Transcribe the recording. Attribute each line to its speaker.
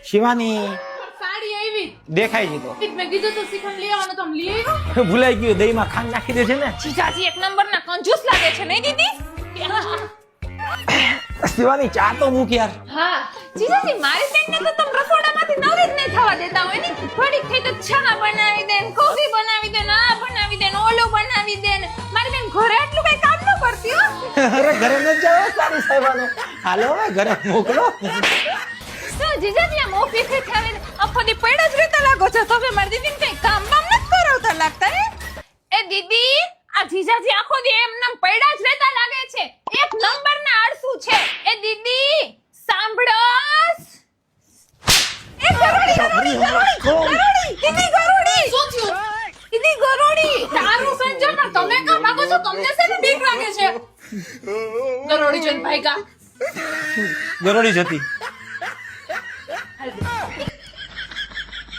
Speaker 1: શિવાની
Speaker 2: સાડી આવી
Speaker 1: દેખાય છે તો
Speaker 2: મેં કીધું તો શ્રીખંડ લઈ આવવાનું તો આમ લઈ આવ્યો
Speaker 1: ભૂલાઈ ગયું દહીંમાં ખાંડ નાખી દે છે ને
Speaker 2: જીજાજી એક નંબરના કંજૂસ લાગે છે નહીં દીદી
Speaker 1: શિવાની ચા તો મૂક યાર
Speaker 2: હા જીજાજી મારી બેનને તો તમે રસોડામાંથી નવરી જ નહીં થવા દેતા હોય ને થોડીક થઈ તો ચા બનાવી દે ને કોફી બનાવી દે ને આ બનાવી દે ને ઓલું બનાવી દે ને મારી બેન ઘરે એટલું કઈ કામ ન કરતી હો
Speaker 1: અરે ઘરે ન જાવ સારી સાહેબાનો હાલો હવે ઘરે મોકલો
Speaker 2: જીજાજી આમ ઓફિસે થી આખો દી પડ્યા જ રહેતા લાગો છો તમે મારી દીદીને કઈ કામ બામ નથી કરાવતા લાગતા હે એ દીદી આ જીજાજી આખો દી એમ નમ પડ્યા જ રહેતા લાગે છે એક નંબરના આળસુ છે એ દીદી સાંભળો એ ગરોડી દીદી ગરોડી શું થયું દીદી ગરોડી તારું સંજોમાં તમે કામ માંગો છો તમને શેની બીક લાગે છે ગરોડી જોઈને ભાઈગા
Speaker 1: ગરોડી જતી
Speaker 2: હાલ